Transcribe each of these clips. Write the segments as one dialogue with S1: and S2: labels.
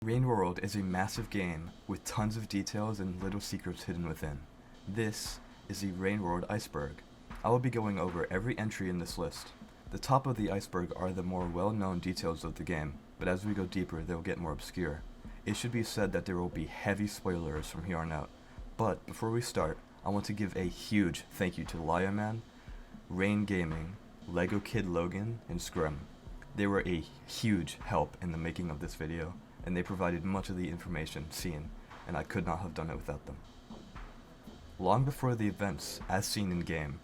S1: Rain World is a massive game with tons of details and little secrets hidden within. This is the Rain World Iceberg. I will be going over every entry in this list. The top of the iceberg are the more well-known details of the game, but as we go deeper they will get more obscure. It should be said that there will be heavy spoilers from here on out. But before we start, I want to give a huge thank you to Lion Man, Rain Gaming, Lego Kid Logan, and Scrum. They were a huge help in the making of this video, and they provided much of the information seen, and I could not have done it without them. Long before the events, as seen in-game,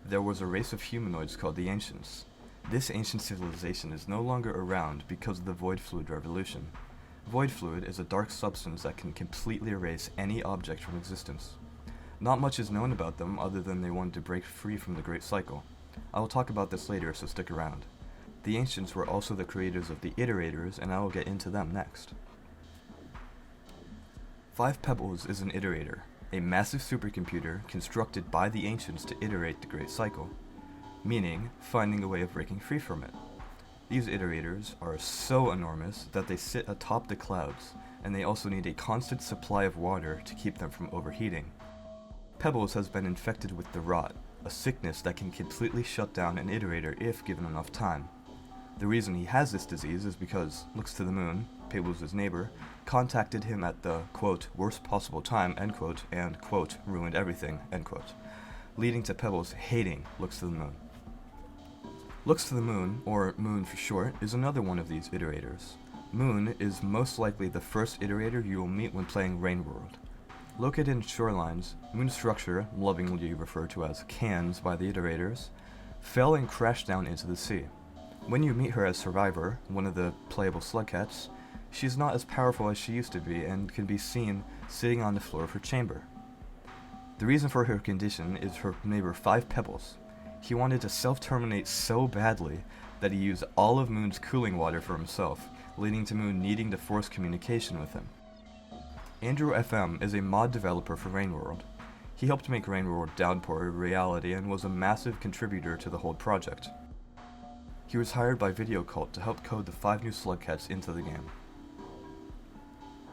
S1: there was a race of humanoids called the Ancients. This ancient civilization is no longer around because of the Void Fluid Revolution. Void Fluid is a dark substance that can completely erase any object from existence. Not much is known about them other than they wanted to break free from the Great Cycle. I will talk about this later, so stick around. The Ancients were also the creators of the Iterators, and I will get into them next. 5 Pebbles is an iterator, a massive supercomputer constructed by the Ancients to iterate the Great Cycle, meaning finding a way of breaking free from it. These iterators are so enormous that they sit atop the clouds, and they also need a constant supply of water to keep them from overheating. Pebbles has been infected with the Rot, a sickness that can completely shut down an iterator if given enough time. The reason he has this disease is because Looks to the Moon, Pebbles' neighbor, contacted him at the, quote, worst possible time, end quote, and, quote, ruined everything, end quote, leading to Pebbles hating Looks to the Moon. Looks to the Moon, or Moon for short, is another one of these iterators. Moon is most likely the first iterator you will meet when playing Rain World. Located in shorelines, Moon's structure, lovingly referred to as cans by the iterators, fell and crashed down into the sea. When you meet her as Survivor, one of the playable Slugcats, she's not as powerful as she used to be and can be seen sitting on the floor of her chamber. The reason for her condition is her neighbor 5 Pebbles. He wanted to self-terminate so badly that he used all of Moon's cooling water for himself, leading to Moon needing to force communication with him. Andrew FM is a mod developer for Rain World. He helped make Rain World Downpour a reality and was a massive contributor to the whole project. He was hired by Video Cult to help code the 5 new Slugcats into the game.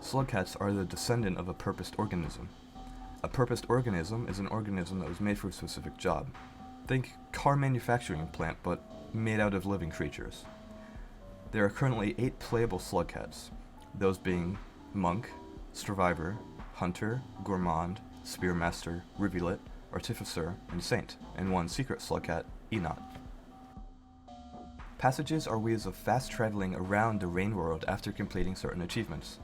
S1: Slugcats are the descendant of a purposed organism. A purposed organism is an organism that was made for a specific job. Think car manufacturing plant, but made out of living creatures. There are currently 8 playable Slugcats, those being Monk, Survivor, Hunter, Gourmand, Spearmaster, Rivulet, Artificer, and Saint, and 1 secret Slugcat, Enot. Passages are ways of fast traveling around the Rain World after completing certain achievements.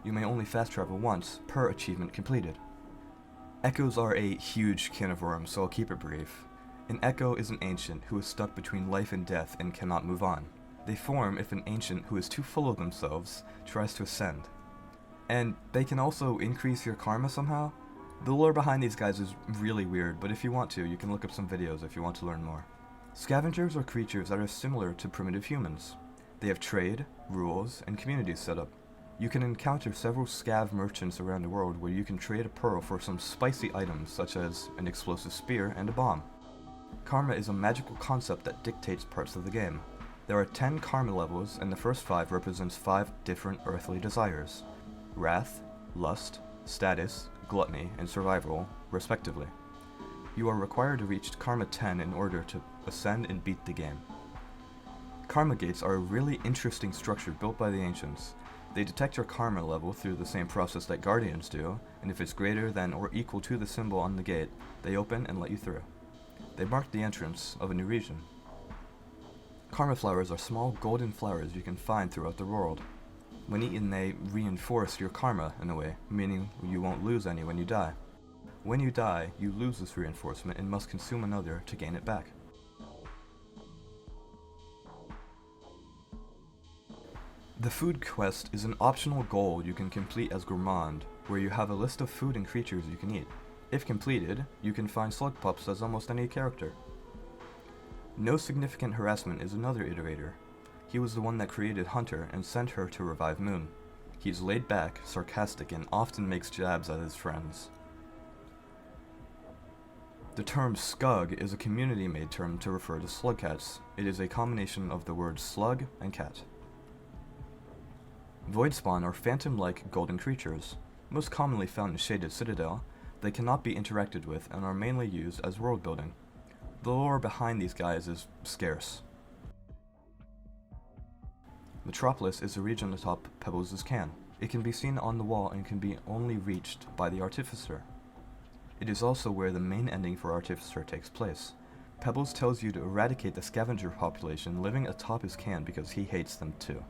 S1: You may only fast travel once per achievement completed. Echoes are a huge can of worms, so I'll keep it brief. An echo is an ancient who is stuck between life and death and cannot move on. They form if an ancient who is too full of themselves tries to ascend. And they can also increase your karma somehow. The lore behind these guys is really weird, but if you want to, you can look up some videos if you want to learn more. Scavengers are creatures that are similar to primitive humans. They have trade, rules, and communities set up. You can encounter several scav merchants around the world where you can trade a pearl for some spicy items such as an explosive spear and a bomb. Karma is a magical concept that dictates parts of the game. There are 10 karma levels, and the first 5 represents 5 different earthly desires: wrath, lust, status, gluttony, and survival, respectively. You are required to reach Karma 10 in order to ascend and beat the game. Karma gates are a really interesting structure built by the Ancients. They detect your karma level through the same process that Guardians do, and if it's greater than or equal to the symbol on the gate, they open and let you through. They mark the entrance of a new region. Karma flowers are small golden flowers you can find throughout the world. When eaten, they reinforce your karma in a way, meaning you won't lose any when you die. When you die, you lose this reinforcement and must consume another to gain it back. The food quest is an optional goal you can complete as Gourmand, where you have a list of food and creatures you can eat. If completed, you can find slug pups as almost any character. No Significant Harassment is another iterator. He was the one that created Hunter and sent her to revive Moon. He's laid back, sarcastic, and often makes jabs at his friends. The term Scug is a community-made term to refer to Slugcats. It is a combination of the words slug and cat. Void spawn are phantom-like golden creatures. Most commonly found in Shaded Citadel, they cannot be interacted with and are mainly used as world building. The lore behind these guys is scarce. Metropolis is a region atop Pebbles' cairn. It can be seen on the wall and can be only reached by the Artificer. It is also where the main ending for Artificer takes place. Pebbles tells you to eradicate the scavenger population living atop his cairn because he hates them too.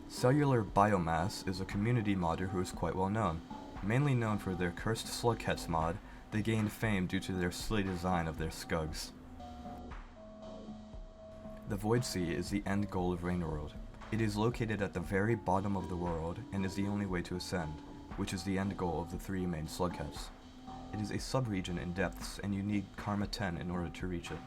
S1: Cellular Biomass is a community modder who is quite well known. Mainly known for their Cursed Slugcats mod, they gained fame due to their silly design of their skugs. The Void Sea is the end goal of Rainworld. It is located at the very bottom of the world and is the only way to ascend, which is the end goal of the 3 main Slugcats. It is a sub-region in depths and you need Karma 10 in order to reach it.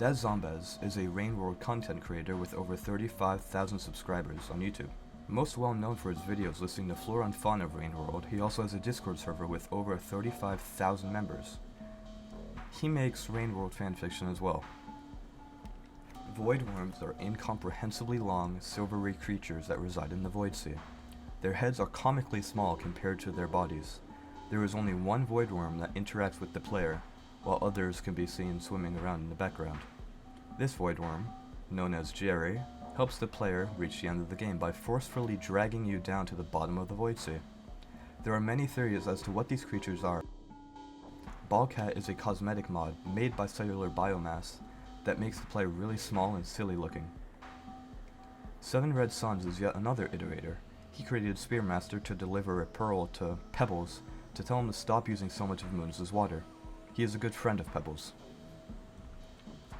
S1: Zombaz is a Rainworld content creator with over 35,000 subscribers on YouTube. Most well known for his videos listing the flora and fauna of Rainworld, he also has a Discord server with over 35,000 members. He makes Rainworld fanfiction as well. Void worms are incomprehensibly long, silvery creatures that reside in the Void Sea. Their heads are comically small compared to their bodies. There is only one void worm that interacts with the player, while others can be seen swimming around in the background. This void worm, known as Jerry, helps the player reach the end of the game by forcefully dragging you down to the bottom of the Void Sea. There are many theories as to what these creatures are. Ballcat is a cosmetic mod made by Cellular Biomass that makes the player really small and silly looking. 7 Red Suns is yet another iterator. He created Spearmaster to deliver a pearl to Pebbles to tell him to stop using so much of Moons' water. He is a good friend of Pebbles.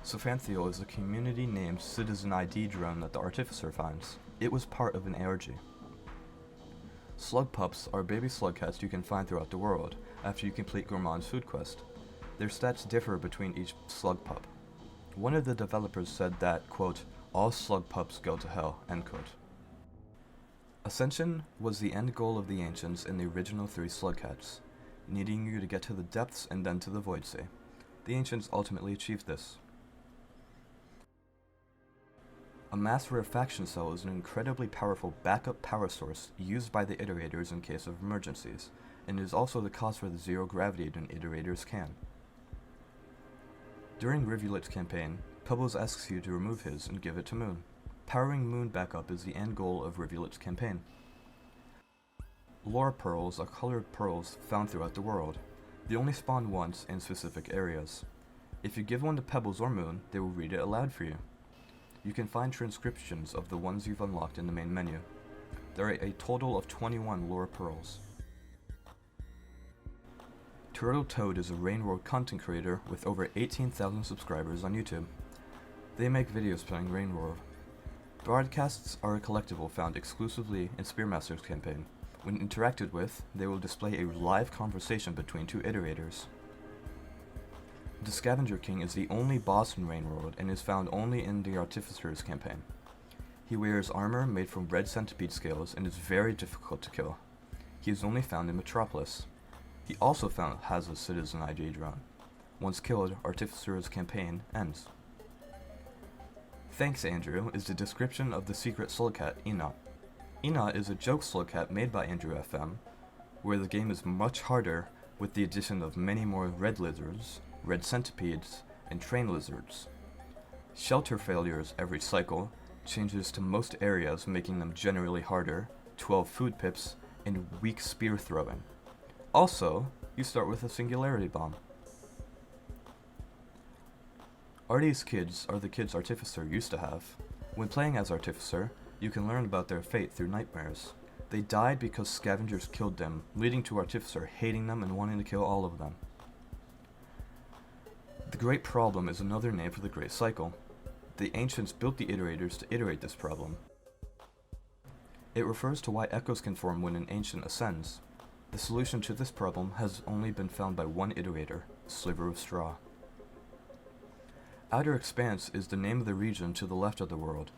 S1: Sophanthiel is a community-named Citizen ID drone that the Artificer finds. It was part of an ARG. Slug Pups are baby slugcats you can find throughout the world after you complete Gourmand's food quest. Their stats differ between each slug pup. One of the developers said that, quote, all slug pups go to hell, end quote. Ascension was the end goal of the Ancients in the original 3 Slugcats, needing you to get to the depths and then to the Void Sea. The Ancients ultimately achieved this. A mass rarefaction cell is an incredibly powerful backup power source used by the Iterators in case of emergencies, and is also the cause for the zero gravity an Iterators can. During Rivulit's campaign, Pebbles asks you to remove his and give it to Moon. Powering Moon back up is the end goal of Rivulit's campaign. Lore pearls are colored pearls found throughout the world. They only spawn once in specific areas. If you give one to Pebbles or Moon, they will read it aloud for you. You can find transcriptions of the ones you've unlocked in the main menu. There are a total of 21 lore pearls. Turtle Toad is a Rainworld content creator with over 18,000 subscribers on YouTube. They make videos playing Rainworld. Broadcasts are a collectible found exclusively in Spearmaster's campaign. When interacted with, they will display a live conversation between 2 iterators. The Scavenger King is the only boss in Rainworld and is found only in the Artificer's campaign. He wears armor made from red centipede scales and is very difficult to kill. He is only found in Metropolis. He also has a Citizen ID drone. Once killed, Artificer's campaign ends. Thanks Andrew is the description of the secret Slugcat, Ina. Ina is a joke Slugcat made by Andrew FM, where the game is much harder with the addition of many more red lizards, red centipedes, and train lizards. Shelter failures every cycle, changes to most areas making them generally harder, 12 food pips, and weak spear throwing. Also, you start with a singularity bomb. Artie's kids are the kids Artificer used to have. When playing as Artificer, you can learn about their fate through nightmares. They died because scavengers killed them, leading to Artificer hating them and wanting to kill all of them. The Great Problem is another name for the Great Cycle. The Ancients built the Iterators to iterate this problem. It refers to why echoes can form when an Ancient ascends. The solution to this problem has only been found by one Iterator, Sliver of Straw. Outer Expanse is the name of the region to the left of the world.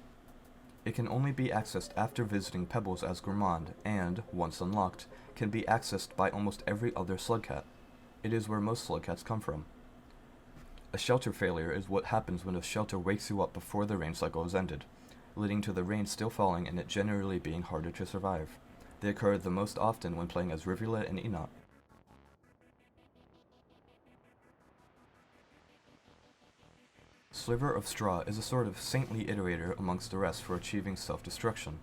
S1: It can only be accessed after visiting Pebbles as Gourmand, and, once unlocked, can be accessed by almost every other Slugcat. It is where most Slugcats come from. A shelter failure is what happens when a shelter wakes you up before the rain cycle has ended. leading to the rain still falling and it generally being harder to survive. They occur the most often when playing as Rivulet and Enoch. Sliver of Straw is a sort of saintly iterator amongst the rest for achieving self-destruction.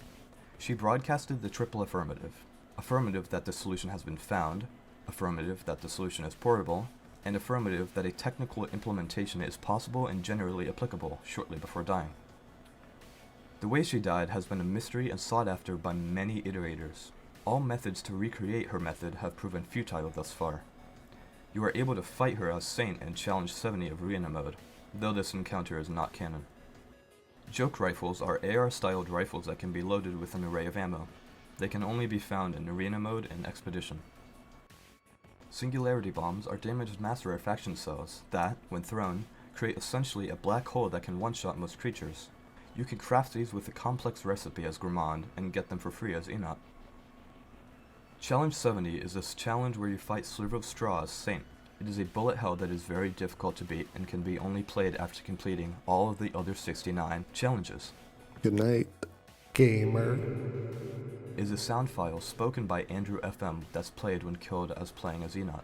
S1: She broadcasted the triple affirmative. Affirmative that the solution has been found, affirmative that the solution is portable, and affirmative that a technical implementation is possible and generally applicable shortly before dying. The way she died has been a mystery and sought after by many iterators. All methods to recreate her method have proven futile thus far. You are able to fight her as Saint in Challenge 70 of Arena mode, though this encounter is not canon. Joke rifles are AR-styled rifles that can be loaded with an array of ammo. They can only be found in Arena mode and Expedition. Singularity bombs are damaged mass rarefaction cells that, when thrown, create essentially a black hole that can one-shot most creatures. You can craft these with a complex recipe as Gourmand and get them for free as Enoch. Challenge 70 is this challenge where you fight Sliver of Straw as Saint. It is a bullet hell that is very difficult to beat and can be only played after completing all of the other 69 challenges.
S2: Good night, gamer.
S1: Is a sound file spoken by Andrew FM that's played when killed as playing as Enoch.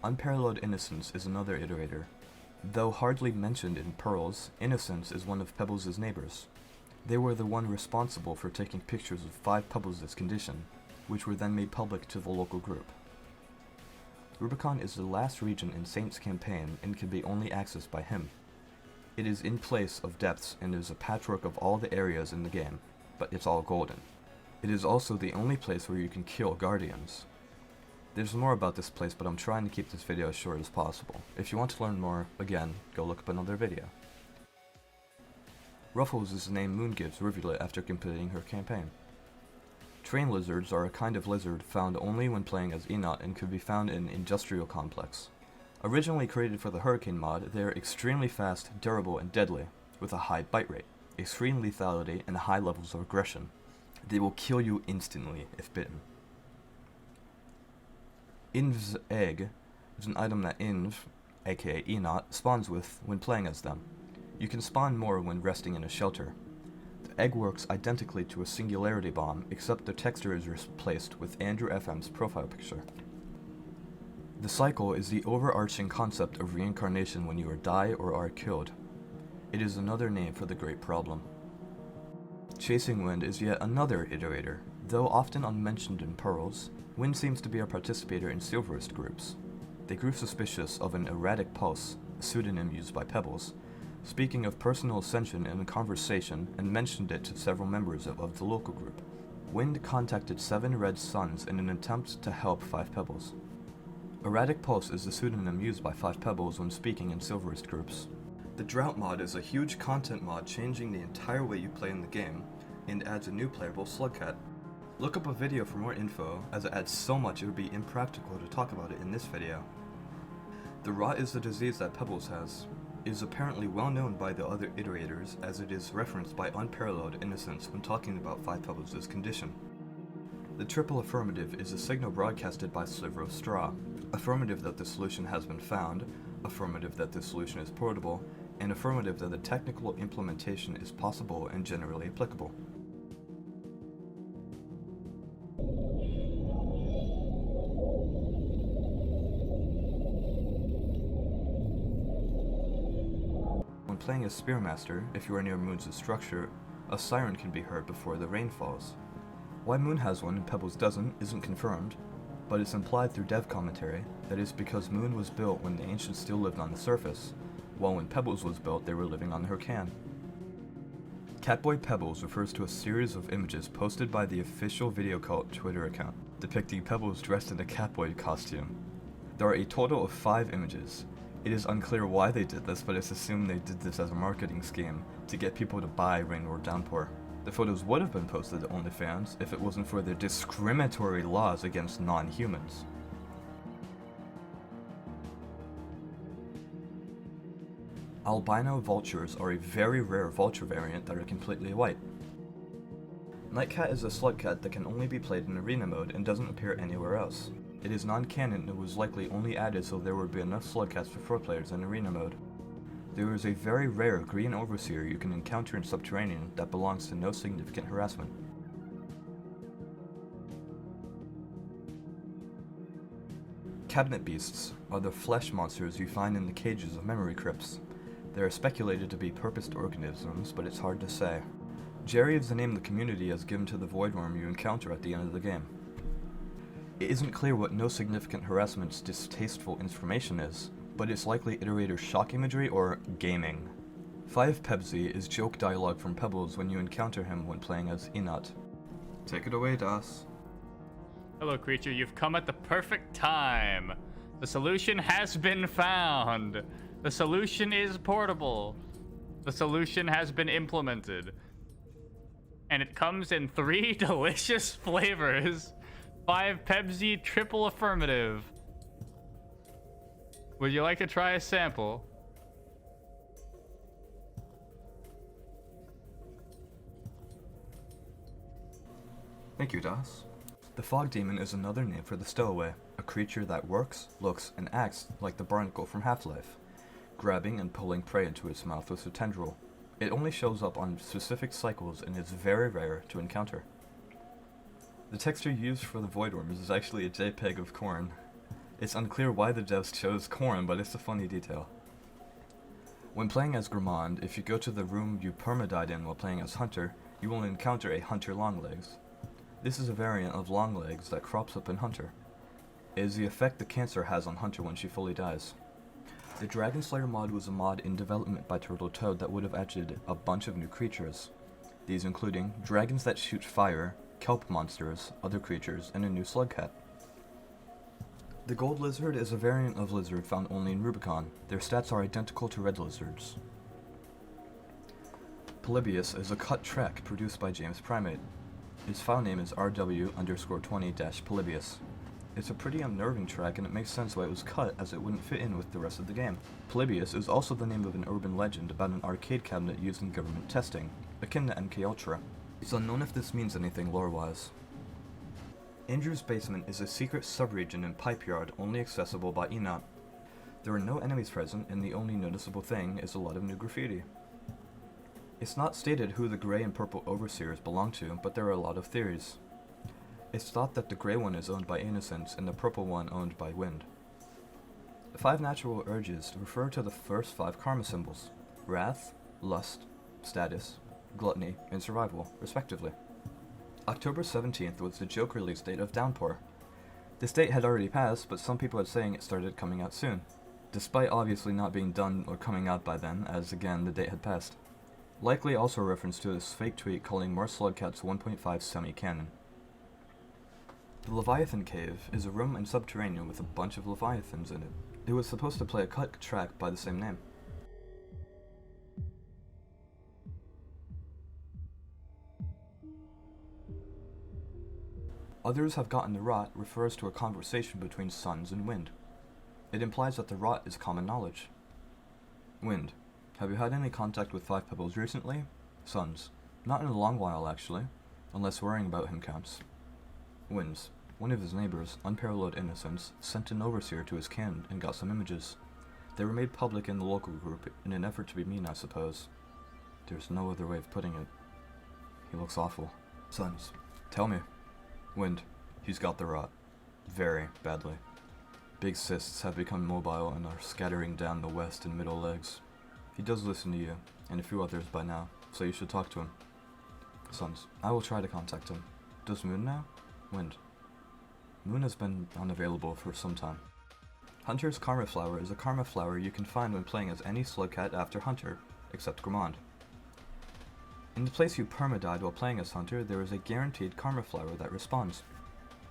S1: Unparalleled Innocence is another iterator. Though hardly mentioned in Pearls, Innocence is one of Pebbles' neighbors. They were the one responsible for taking pictures of 5 Pebbles' condition, which were then made public to the local group. Rubicon is the last region in Saint's campaign and can be only accessed by him. It is in place of depths and is a patchwork of all the areas in the game, but it's all golden. It is also the only place where you can kill guardians. There's more about this place, but I'm trying to keep this video as short as possible. If you want to learn more, again, go look up another video. Ruffles is the name Moon gives Rivulet after completing her campaign. Train lizards are a kind of lizard found only when playing as Enoch and could be found in Industrial Complex. Originally created for the Hurricane mod, they are extremely fast, durable, and deadly, with a high bite rate, extreme lethality, and high levels of aggression. They will kill you instantly if bitten. Inv's egg is an item that Inv, aka Enoch, spawns with when playing as them. You can spawn more when resting in a shelter. The egg works identically to a singularity bomb, except the texture is replaced with Andrew FM's profile picture. The cycle is the overarching concept of reincarnation when you are die or are killed. It is another name for the great problem. Chasing Wind is yet another iterator. Though often unmentioned in Pearls, Wind seems to be a participator in Silverist groups. They grew suspicious of an erratic pulse, a pseudonym used by Pebbles, speaking of personal ascension in a conversation and mentioned it to several members of the local group. Wind contacted 7 Red Suns in an attempt to help 5 Pebbles. Erratic Pulse is the pseudonym used by 5 Pebbles when speaking in Silverist groups. The Drought mod is a huge content mod changing the entire way you play in the game, and adds a new playable Slugcat. Look up a video for more info, as it adds so much it would be impractical to talk about it in this video. The Rot is the disease that Pebbles has. It is apparently well known by the other iterators, as it is referenced by Unparalleled Innocence when talking about 5 Pebbles' condition. The triple affirmative is a signal broadcasted by Sliver of Straw. Affirmative that the solution has been found, affirmative that the solution is portable, and affirmative that the technical implementation is possible and generally applicable. When playing as Spearmaster, if you are near Moon's structure, a siren can be heard before the rain falls. Why Moon has one and Pebbles doesn't isn't confirmed, but it's implied through dev commentary that it's because Moon was built when the ancients still lived on the surface, while when Pebbles was built they were living on her can. Catboy Pebbles refers to a series of images posted by the official Video Cult Twitter account, depicting Pebbles dressed in a Catboy costume. There are a total of 5 images. It is unclear why they did this, but it's assumed they did this as a marketing scheme to get people to buy Rain or Downpour. The photos would have been posted to OnlyFans if it wasn't for their discriminatory laws against non-humans. Albino vultures are a very rare vulture variant that are completely white. Nightcat is a Slugcat that can only be played in arena mode and doesn't appear anywhere else. It is non-canon and was likely only added so there would be enough Slugcats for 4 players in arena mode. There is a very rare green overseer you can encounter in Subterranean that belongs to no significant harassment. Cabinet beasts are the flesh monsters you find in the cages of memory crypts. They are speculated to be purposed organisms, but it's hard to say. Jerry is the name the community has given to the voidworm you encounter at the end of the game. It isn't clear what no significant harassment's distasteful information is, but it's likely Iterator's shock imagery or gaming. 5 Pebsy is joke dialogue from Pebbles when you encounter him when playing as Inat. Take it away, Das.
S3: Hello, creature. You've come at the perfect time. The solution has been found. The solution is portable. The solution has been implemented. And it comes in 3 delicious flavors. 5 Pebsy triple affirmative. Would you like to try a sample?
S1: Thank you, Das. The Fog Demon is another name for the Stowaway, a creature that works, looks, and acts like the barnacle from Half-Life, grabbing and pulling prey into its mouth with a tendril. It only shows up on specific cycles and is very rare to encounter. The texture used for the Voidworms is actually a JPEG of corn. It's unclear why the devs chose corn, but it's a funny detail. When playing as Grimond, if you go to the room you permadied in while playing as Hunter, you will encounter a Hunter Longlegs. This is a variant of Longlegs that crops up in Hunter. It is the effect the cancer has on Hunter when she fully dies. The Dragon Slayer mod was a mod in development by Turtle Toad that would have added a bunch of new creatures. These including dragons that shoot fire, kelp monsters, other creatures, and a new Slugcat. The Gold Lizard is a variant of lizard found only in Rubicon. Their stats are identical to red lizards. Polybius is a cut track produced by James Primate. Its file name is rw_20-Polybius. It's a pretty unnerving track, and it makes sense why it was cut, as it wouldn't fit in with the rest of the game. Polybius is also the name of an urban legend about an arcade cabinet used in government testing, akin to MK Ultra. It's unknown if this means anything lore-wise. Andrew's Basement is a secret subregion in Pipe Yard only accessible by Enot. There are no enemies present, and the only noticeable thing is a lot of new graffiti. It's not stated who the grey and purple overseers belong to, but there are a lot of theories. It's thought that the grey one is owned by Innocence and the purple one owned by Wind. The 5 natural urges refer to the first 5 karma symbols: wrath, lust, status, gluttony, and survival, respectively. October 17th was the joke release date of Downpour. This date had already passed, but some people are saying it started coming out soon, despite obviously not being done or coming out by then, as again the date had passed. Likely also a reference to this fake tweet calling more Slugcats 1.5 semi-canon. The Leviathan Cave is a room in Subterranean with a bunch of Leviathans in it. It was supposed to play a cut track by the same name. Others have gotten the rot refers to a conversation between suns and wind. It implies that the rot is common knowledge. Wind. Have you had any contact with 5 Pebbles recently? Suns. Not in a long while, actually. Unless worrying about him counts. Winds. One of his neighbors, Unparalleled Innocence, sent an overseer to his kin and got some images. They were made public in the local group in an effort to be mean, I suppose. There's no other way of putting it. He looks awful. Suns. Tell me. Wind. He's got the rot. Very badly. Big cysts have become mobile and are scattering down the west and middle legs. He does listen to you, and a few others by now, so you should talk to him. Suns. I will try to contact him. Does Moon now? Wind. Moon has been unavailable for some time. Hunter's Karma Flower is a Karma Flower you can find when playing as any Slugcat after Hunter, except Grimond. In the place you permadied while playing as Hunter, there is a guaranteed Karma Flower that respawns.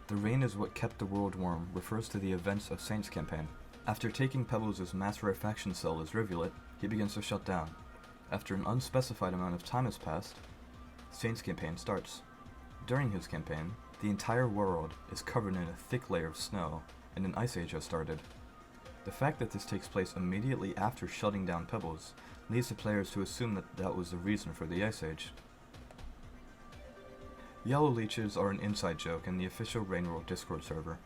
S1: The rain is what kept the world warm refers to the events of Saint's campaign. After taking Pebbles' mass rarefaction cell as Rivulet, he begins to shut down. After an unspecified amount of time has passed, Saint's campaign starts. During his campaign, the entire world is covered in a thick layer of snow, and an ice age has started. The fact that this takes place immediately after shutting down Pebbles leads the players to assume that that was the reason for the ice age. Yellow leeches are an inside joke in the official Rainworld Discord server.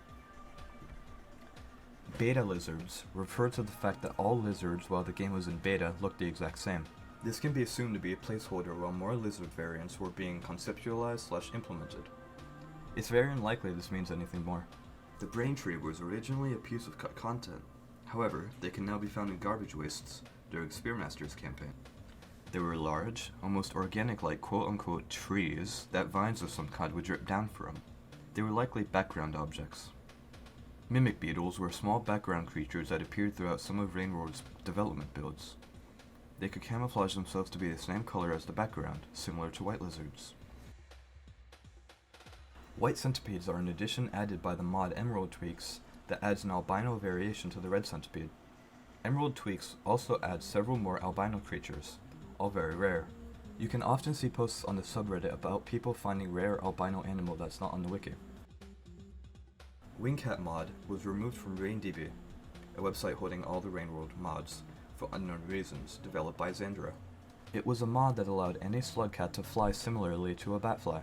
S1: Beta lizards refer to the fact that all lizards while the game was in beta looked the exact same. This can be assumed to be a placeholder while more lizard variants were being conceptualized/implemented. It's very unlikely this means anything more. The brain tree was originally a piece of cut content. However, they can now be found in garbage wastes during Spearmaster's campaign. They were large, almost organic-like quote-unquote trees that vines of some kind would drip down from. They were likely background objects. Mimic beetles were small background creatures that appeared throughout some of Rainworld's development builds. They could camouflage themselves to be the same color as the background, similar to white lizards. White centipedes are an addition added by the mod Emerald Tweaks that adds an albino variation to the red centipede. Emerald Tweaks also adds several more albino creatures, all very rare. You can often see posts on the subreddit about people finding rare albino animal that's not on the wiki. Wingcat mod was removed from RainDB, a website holding all the Rainworld mods, for unknown reasons, developed by Zanda. It was a mod that allowed any Slugcat to fly similarly to a batfly.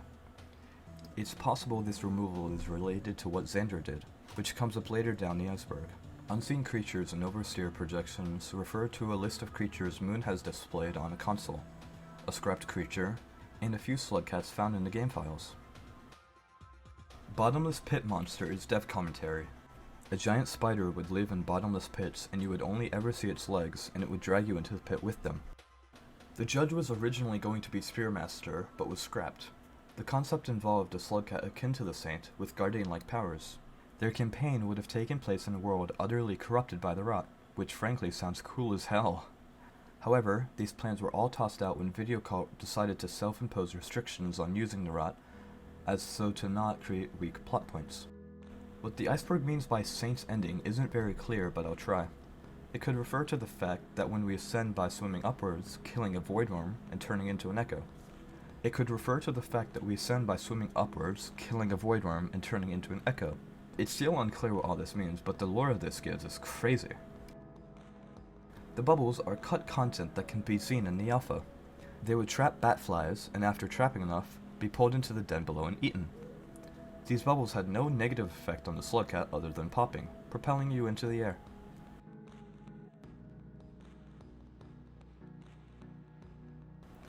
S1: It's possible this removal is related to what Zanda did, which comes up later down the iceberg. Unseen creatures and oversteer projections refer to a list of creatures Moon has displayed on a console, a scrapped creature, and a few Slugcats found in the game files. Bottomless Pit Monster is dev commentary. A giant spider would live in bottomless pits and you would only ever see its legs and it would drag you into the pit with them. The judge was originally going to be Spearmaster, but was scrapped. The concept involved a Slugcat akin to the Saint, with guardian-like powers. Their campaign would have taken place in a world utterly corrupted by the rot, which frankly sounds cool as hell. However, these plans were all tossed out when Videocult decided to self-impose restrictions on using the rot, as so to not create weak plot points. What the iceberg means by Saint's ending isn't very clear, but I'll try. It could refer to the fact that when we ascend by swimming upwards, killing a voidworm, and turning into an echo. It could refer to the fact that we ascend by swimming upwards, killing a voidworm, and turning into an echo. It's still unclear what all this means, but the lore of this gives is crazy. The bubbles are cut content that can be seen in the alpha. They would trap batflies, and after trapping enough, be pulled into the den below and eaten. These bubbles had no negative effect on the Slugcat other than popping, propelling you into the air.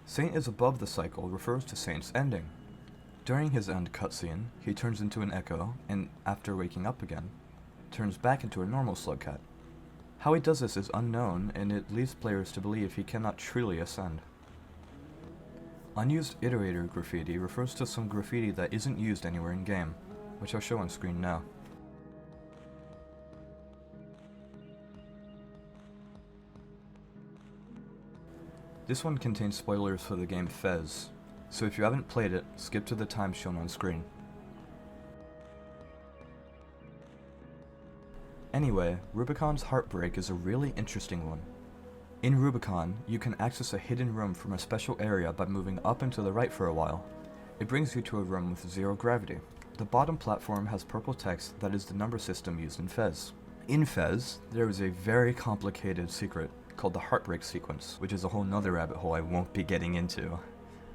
S1: Saint is above the cycle refers to Saint's ending. During his end cutscene, he turns into an echo, and after waking up again, turns back into a normal Slugcat. How he does this is unknown, and it leads players to believe he cannot truly ascend. Unused Iterator graffiti refers to some graffiti that isn't used anywhere in-game, which I'll show on screen now. This one contains spoilers for the game Fez, so if you haven't played it, skip to the time shown on screen. Anyway, Rubicon's Heartbreak is a really interesting one. In Rubicon, you can access a hidden room from a special area by moving up and to the right for a while. It brings you to a room with zero gravity. The bottom platform has purple text that is the number system used in Fez. In Fez, there is a very complicated secret called the Heartbreak sequence, which is a whole nother rabbit hole I won't be getting into.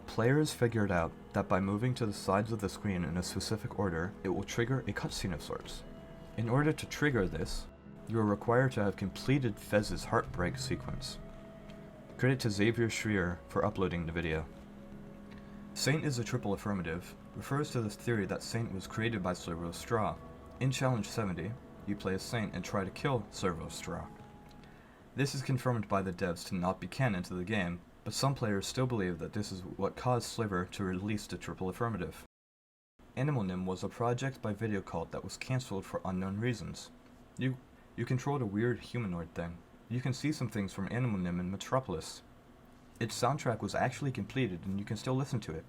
S1: Players figured out that by moving to the sides of the screen in a specific order, it will trigger a cutscene of sorts. In order to trigger this, you are required to have completed Fez's Heartbreak sequence. Credit to Xavier Schreier for uploading the video. Saint is a triple affirmative, refers to this theory that Saint was created by Servo Straw. In Challenge 70, you play as Saint and try to kill Servo Straw. This is confirmed by the devs to not be canon to the game, but some players still believe that this is what caused Sliver to release the triple affirmative. Animal Nim was a project by Videocult that was cancelled for unknown reasons. You controlled a weird humanoid thing. You can see some things from Animal Nim in Metropolis. Its soundtrack was actually completed and you can still listen to it.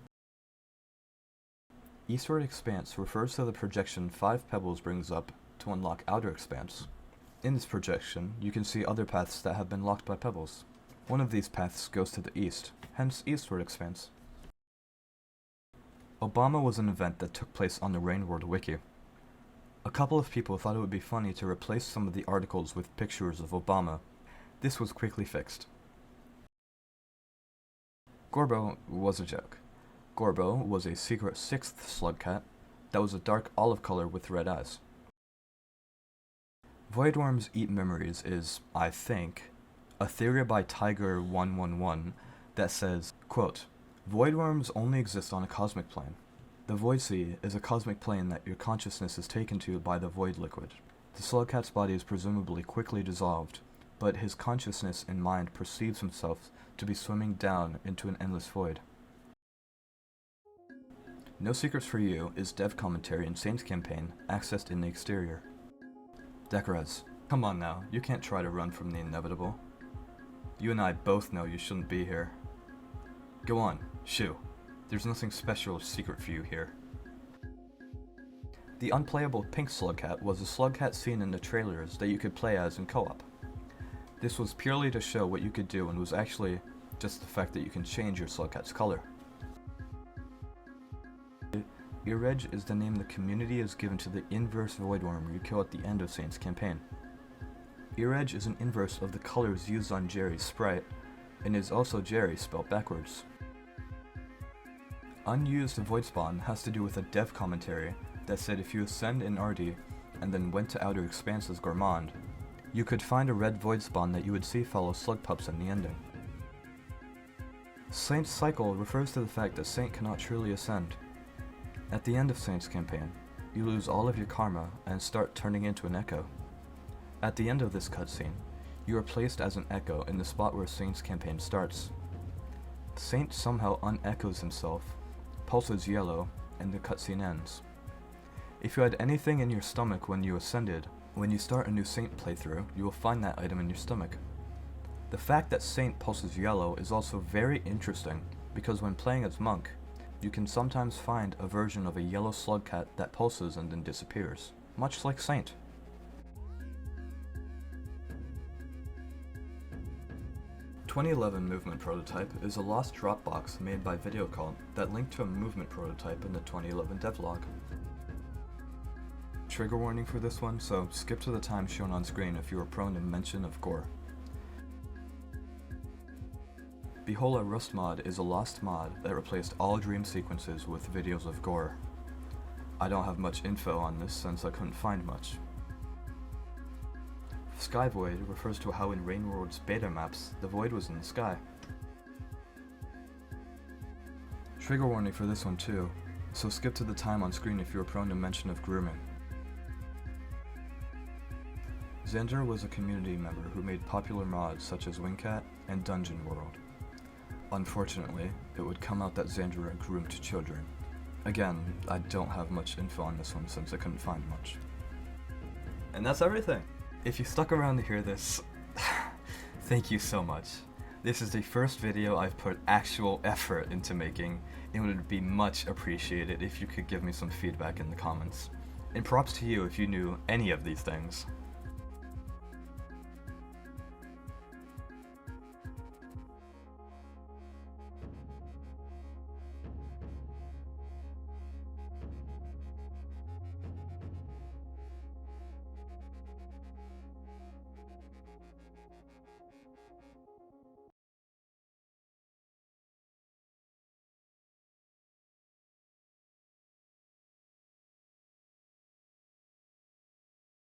S1: Eastward Expanse refers to the projection 5 Pebbles brings up to unlock Outer Expanse. In this projection, you can see other paths that have been locked by pebbles. One of these paths goes to the east, hence Eastward Expanse. Obama was an event that took place on the Rainworld wiki. A couple of people thought it would be funny to replace some of the articles with pictures of Obama. This was quickly fixed. Gorbo was a joke. Gorbo was a secret 6th Slugcat that was a dark olive color with red eyes. Voidworms eat memories is, I think, a theory by Tiger111 that says, quote, Voidworms only exist on a cosmic plane. The Void Sea is a cosmic plane that your consciousness is taken to by the void liquid. The Slugcat's body is presumably quickly dissolved, but his consciousness and mind perceives himself to be swimming down into an endless void. No Secrets for You is dev commentary in Saints campaign, accessed in the exterior. Decorez, come on now, you can't try to run from the inevitable. You and I both know you shouldn't be here. Go on, shoo. There's nothing special or secret for you here. The unplayable pink Slugcat was a Slugcat seen in the trailers that you could play as in co-op. This was purely to show what you could do and was actually just the fact that you can change your Slugcat's color. Ireg is the name the community has given to the inverse Voidworm you kill at the end of Saints campaign. Ireg is an inverse of the colors used on Jerry's sprite, and is also Jerry spelled backwards. Unused void spawn has to do with a dev commentary that said if you ascend in RD and then went to Outer Expanse as Gourmand, you could find a red void spawn that you would see follow slug pups in the ending. Saint's cycle refers to the fact that Saint cannot truly ascend. At the end of Saint's campaign, you lose all of your karma and start turning into an echo. At the end of this cutscene, you are placed as an echo in the spot where Saint's campaign starts. Saint somehow unechoes himself, pulses yellow, and the cutscene ends. If you had anything in your stomach when you ascended, when you start a new Saint playthrough, you will find that item in your stomach. The fact that Saint pulses yellow is also very interesting, because when playing as Monk, you can sometimes find a version of a yellow Slugcat that pulses and then disappears, much like Saint. The 2011 movement prototype is a lost Dropbox made by VideoCult that linked to a movement prototype in the 2011 devlog. Trigger warning for this one, so skip to the time shown on screen if you are prone to mention of gore. Behola Rust mod is a lost mod that replaced all dream sequences with videos of gore. I don't have much info on this since I couldn't find much. Sky Void refers to how in Rainworld's beta maps, the void was in the sky. Trigger warning for this one too, so skip to the time on screen if you are prone to mention of grooming. Zanda was a community member who made popular mods such as Wingcat and Dungeon World. Unfortunately, it would come out that Zanda groomed children. Again, I don't have much info on this one since I couldn't find much. And that's everything! If you stuck around to hear this, thank you so much. This is the first video I've put actual effort into making, and it would be much appreciated if you could give me some feedback in the comments. And props to you if you knew any of these things.